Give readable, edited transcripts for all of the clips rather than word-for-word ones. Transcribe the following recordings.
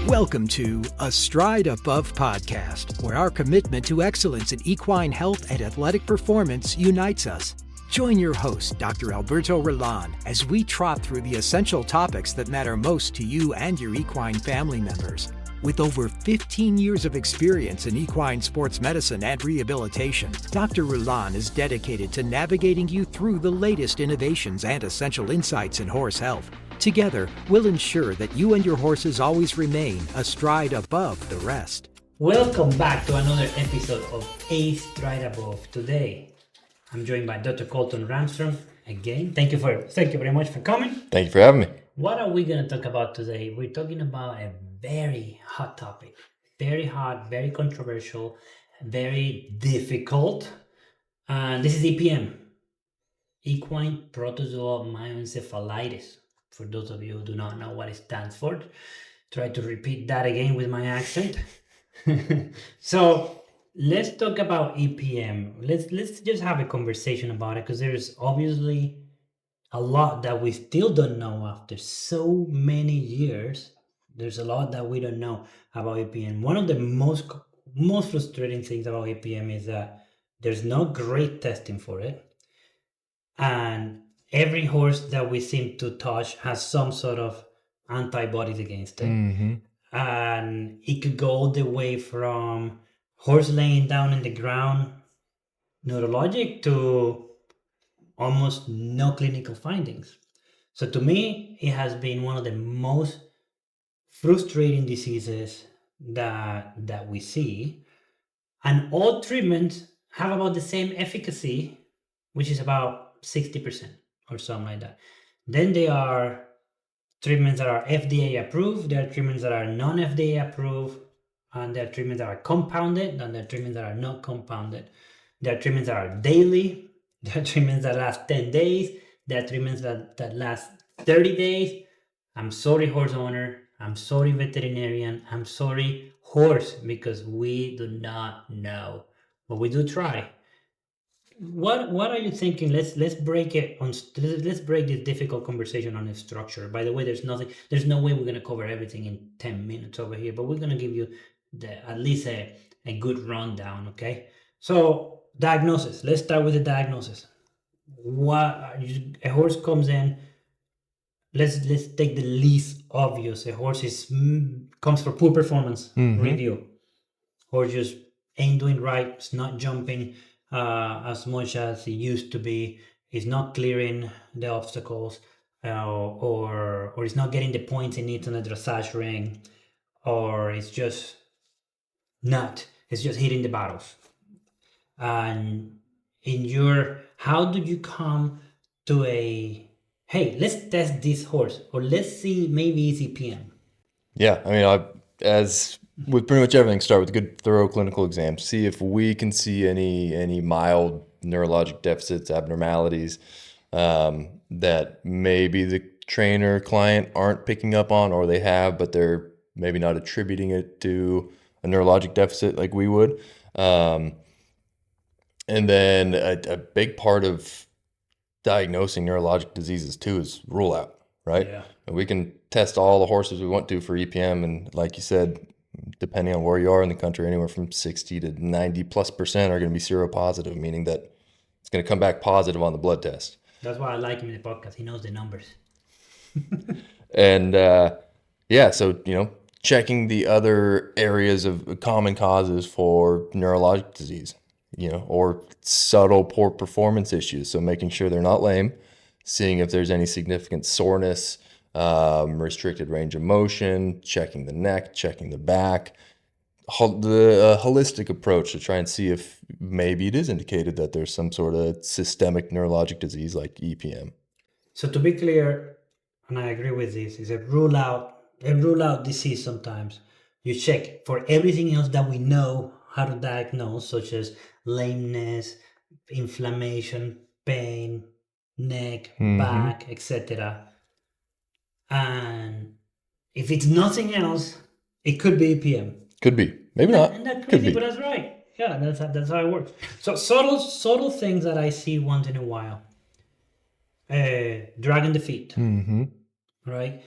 Welcome to A Stride Above podcast, where our commitment to excellence in equine health and athletic performance unites us. Join your host, Dr. Alberto Rullan, as we trot through the essential topics that matter most to you and your equine family members. With over 15 years of experience in equine sports medicine and rehabilitation, Dr. Rullan is dedicated to navigating you through the latest innovations and essential insights in horse health. Together, we'll ensure that you and your horses always remain a stride above the rest. Welcome back to another episode of A Stride Above. Today, I'm joined by Dr. Colton Ramstrom again. Thank you very much for coming. Thank you for having me. What are we going to talk about today? We're talking about a very hot topic. Very hot, very controversial, very difficult. And this is EPM, Equine Protozoal Myeloencephalitis. For those of you who do not know what it stands for, try to repeat that again with my accent. So let's talk about EPM. Let's just have a conversation about it, because there's obviously a lot that we still don't know after so many years. There's a lot that we don't know about EPM. One of the most frustrating things about EPM is that there's no great testing for it, and every horse that we seem to touch has some sort of antibodies against it. Mm-hmm. And it could go all the way from horse laying down in the ground, neurologic, to almost no clinical findings. So to me, it has been one of the most frustrating diseases that we see. And all treatments have about the same efficacy, which is about 60%. Or something like that. Then there are treatments that are FDA approved, there are treatments that are non-FDA approved, and there are treatments that are compounded, and there are treatments that are not compounded. There are treatments that are daily, there are treatments that last 10 days, there are treatments that last 30 days. I'm sorry, horse owner, I'm sorry, veterinarian, I'm sorry, horse, because we do not know, but we do try. What are you thinking? Let's break it on. Let's break this difficult conversation on its structure. By the way, there's no way we're gonna cover everything in 10 minutes over here, but we're gonna give you at least a good rundown. Okay. So diagnosis. Let's start with the diagnosis. A horse comes in. Let's take the least obvious. A horse comes for poor performance review. Horse just ain't doing right. It's not jumping as much as it used to be, is not clearing the obstacles, or it's not getting the points it needs on the dressage ring, or it's just hitting the battles. And how do you come to hey, let's test this horse, or let's see, maybe it's EPM? Yeah, I mean, as with pretty much everything, start with a good, thorough clinical exam. See if we can see any mild neurologic deficits, abnormalities that maybe the trainer client aren't picking up on, or they have, but they're maybe not attributing it to a neurologic deficit like we would. And then a big part of diagnosing neurologic diseases too is rule out, right? Yeah. And we can test all the horses we want to for EPM, and like you said, depending on where you are in the country, anywhere from 60 to 90+% are going to be seropositive, meaning that it's going to come back positive on the blood test. That's why I like him in the podcast. He knows the numbers. And so checking the other areas of common causes for neurologic disease, or subtle poor performance issues. So making sure they're not lame, seeing if there's any significant soreness, restricted range of motion, checking the neck, checking the back, the holistic approach to try and see if maybe it is indicated that there's some sort of systemic neurologic disease like EPM. So to be clear, and I agree with this, is a rule out disease. Sometimes you check for everything else that we know how to diagnose, such as lameness, inflammation, pain, neck, back, etc. And if it's nothing else, it could be EPM. Could be, maybe not. And that's crazy, but that's right. Yeah, that's how it works. So subtle things that I see once in a while. Dragging the feet, right?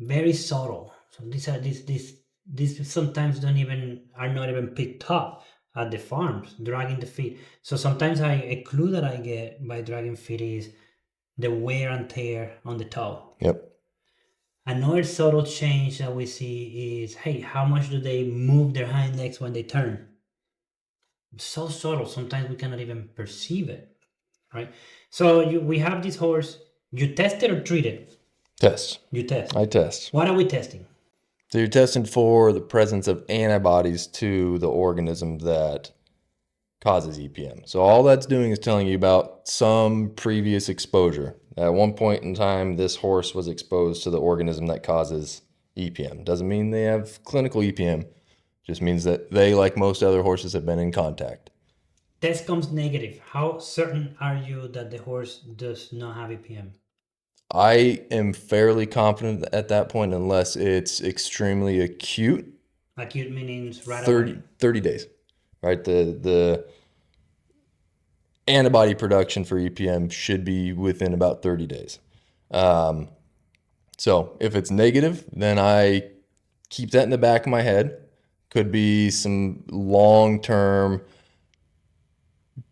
Very subtle. So these sometimes are not even picked up at the farms, dragging the feet. So sometimes a clue that I get by dragging feet is the wear and tear on the toe. Yep. Another subtle change that we see is, hey, how much do they move their hind legs when they turn? So subtle, sometimes we cannot even perceive it, right? So we have this horse, you test it or treat it? Test. You test. I test. What are we testing? So you're testing for the presence of antibodies to the organism that causes EPM. So all that's doing is telling you about some previous exposure. At one point in time, this horse was exposed to the organism that causes EPM. Doesn't mean they have clinical EPM. Just means that they, like most other horses, have been in contact. Test comes negative. How certain are you that the horse does not have EPM? I am fairly confident at that point, unless it's extremely acute. Acute means right 30 days, right? The antibody production for EPM should be within about 30 days. So if it's negative, then I keep that in the back of my head. Could be some long-term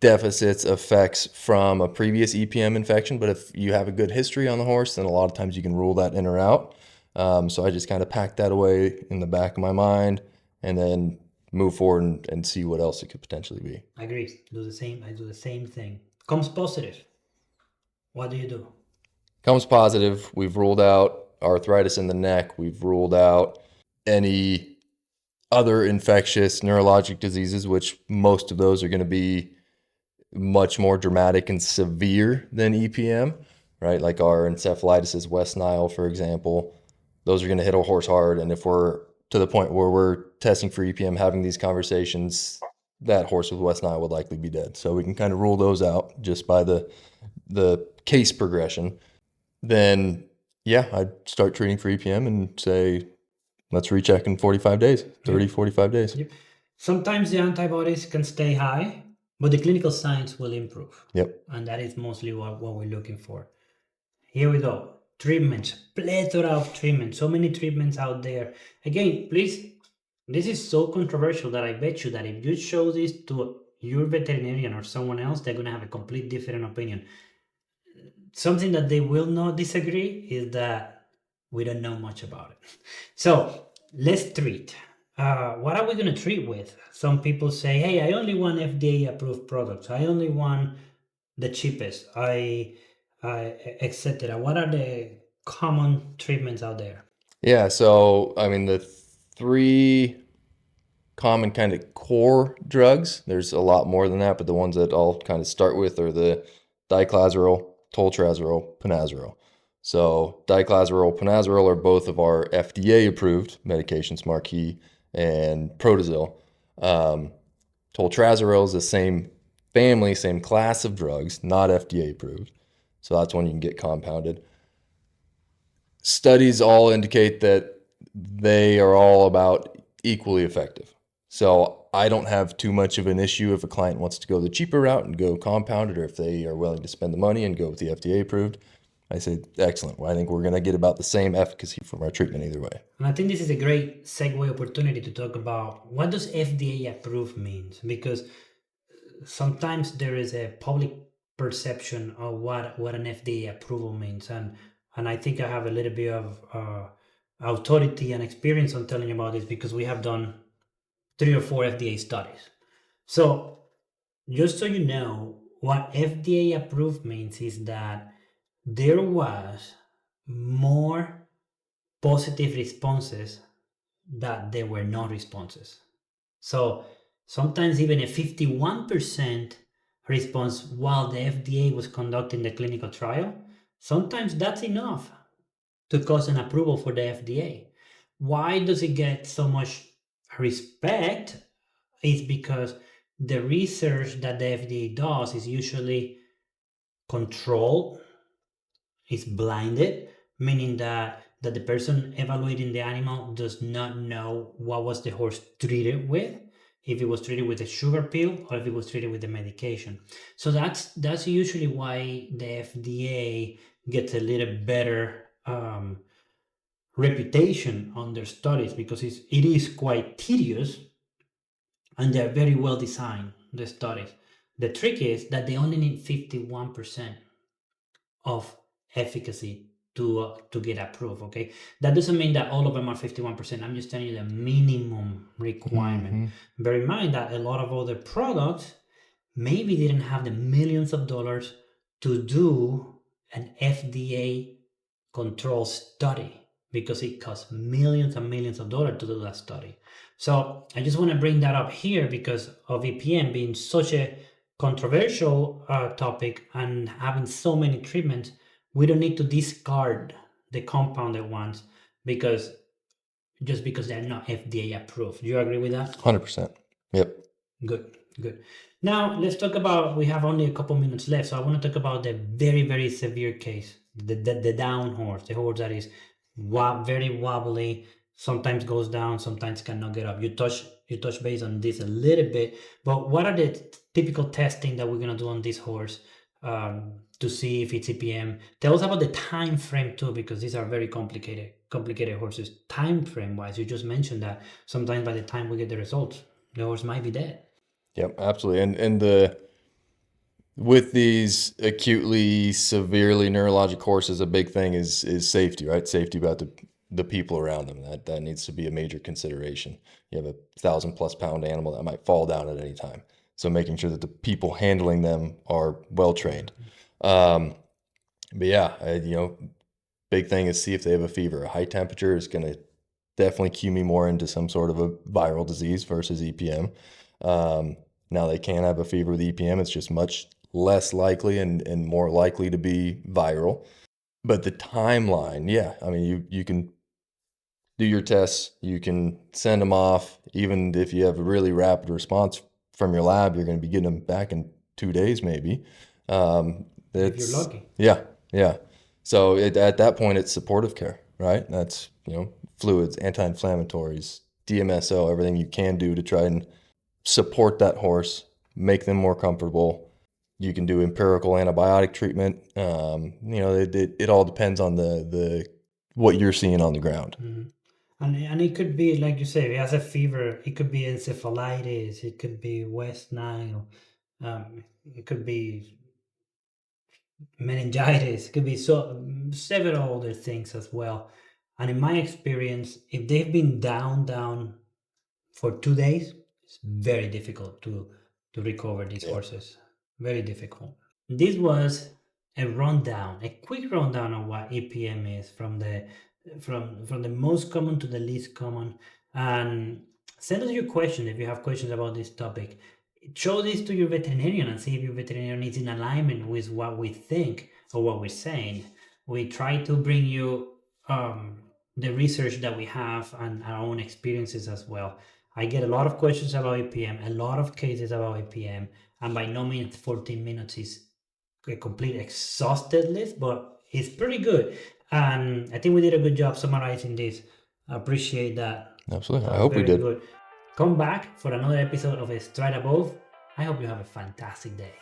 deficits, effects from a previous EPM infection. But if you have a good history on the horse, then a lot of times you can rule that in or out. So I just kind of pack that away in the back of my mind and then move forward and see what else it could potentially be. I agree. I do the same thing. Comes positive. What do you do? Comes positive. We've ruled out arthritis in the neck. We've ruled out any other infectious neurologic diseases, which most of those are going to be much more dramatic and severe than EPM, right? Like our encephalitis is West Nile, for example. Those are going to hit a horse hard. And if we're to the point where we're testing for EPM, having these conversations, that horse with West Nile would likely be dead. So we can kind of rule those out just by the case progression. Then, yeah, I'd start treating for EPM and say, let's recheck in 45 days, 30, 45 days. Yep. Sometimes the antibodies can stay high, but the clinical signs will improve. Yep. And that is mostly what we're looking for. Here we go. Treatments, plethora of treatments, so many treatments out there. Again, please, this is so controversial that I bet you that if you show this to your veterinarian or someone else, they're going to have a complete different opinion. Something that they will not disagree is that we don't know much about it. So let's treat. What are we going to treat with? Some people say, hey, I only want FDA-approved products. I only want the cheapest. Etc. What are the common treatments out there? Yeah, so I mean, the three common kind of core drugs, there's a lot more than that, but the ones that I'll kind of start with are the diclazerol, toltrazerol, panazerol. So diclazerol, panazerol are both of our FDA-approved medications, Marquis and Protozoal. Toltrazerol is the same family, same class of drugs, not FDA-approved. So that's one you can get compounded. Studies all indicate that they are all about equally effective. So I don't have too much of an issue if a client wants to go the cheaper route and go compounded, or if they are willing to spend the money and go with the FDA approved. I say, excellent. Well, I think we're going to get about the same efficacy from our treatment either way. And I think this is a great segue opportunity to talk about what does FDA approved means, because sometimes there is a public perception of what an FDA approval means, and I think I have a little bit of authority and experience on telling you about this because we have done 3 or 4 FDA studies. So just so you know, what FDA approved means is that there was more positive responses that there were no responses. So sometimes even a 51% response while the FDA was conducting the clinical trial, sometimes that's enough to cause an approval for the FDA. Why does it get so much respect? It's because the research that the FDA does is usually controlled, is blinded, meaning that the person evaluating the animal does not know what was the horse treated with, if it was treated with a sugar pill or if it was treated with the medication. So that's usually why the FDA gets a little better reputation on their studies because it is quite tedious and they're very well designed, the studies. The trick is that they only need 51% of efficacy to get approved. Okay, that doesn't mean that all of them are 51%. I'm just telling you the minimum requirement. Bear in mind that a lot of other products maybe didn't have the millions of dollars to do an FDA control study because it costs millions and millions of dollars to do that study. So I just want to bring that up here because of EPM being such a controversial topic and having so many treatments. We don't need to discard the compounded ones because they're not FDA approved. Do you agree with that? 100%. Yep. Good. Now let's talk about, we have only a couple minutes left, so I want to talk about the very, very severe case, the down horse, the horse that is very wobbly, sometimes goes down, sometimes cannot get up. You touch base on this a little bit, but what are the typical testing that we're going to do on this horse to see if it's EPM? Tell us about the time frame too, because these are very complicated horses. Time frame wise, you just mentioned that sometimes by the time we get the results, the horse might be dead. Yep, absolutely. And with these acutely, severely neurologic horses, a big thing is safety, right? Safety about the people around them. That needs to be a major consideration. You have a 1,000+ pound animal that might fall down at any time. So making sure that the people handling them are well trained. But yeah, big thing is see if they have a fever. A high temperature is going to definitely cue me more into some sort of a viral disease versus EPM. Now they can have a fever with EPM. It's just much less likely and more likely to be viral. But the timeline, yeah, I mean, you can do your tests, you can send them off. Even if you have a really rapid response from your lab, you're going to be getting them back in 2 days maybe. If you're lucky. Yeah. So at that point, it's supportive care, right? That's, fluids, anti-inflammatories, DMSO, everything you can do to try and support that horse, make them more comfortable. You can do empirical antibiotic treatment. It all depends on the what you're seeing on the ground. Mm-hmm. And it could be, like you say, if it has a fever, it could be encephalitis, it could be West Nile, it could be meningitis, it could be several other things as well. And in my experience, if they've been down for 2 days, it's very difficult to recover these horses. Very difficult. This was a quick rundown of what EPM is, from the most common to the least common. And send us your question if you have questions about this topic. Show this to your veterinarian and see if your veterinarian is in alignment with what we think or what we're saying. We try to bring you the research that we have and our own experiences as well. I get a lot of questions about EPM, a lot of cases about EPM, and by no means 14 minutes is a complete exhausted list, but it's pretty good. And I think we did a good job summarizing this. I appreciate that. Absolutely. I hope we did. Good. Come back for another episode of Stride Above. I hope you have a fantastic day.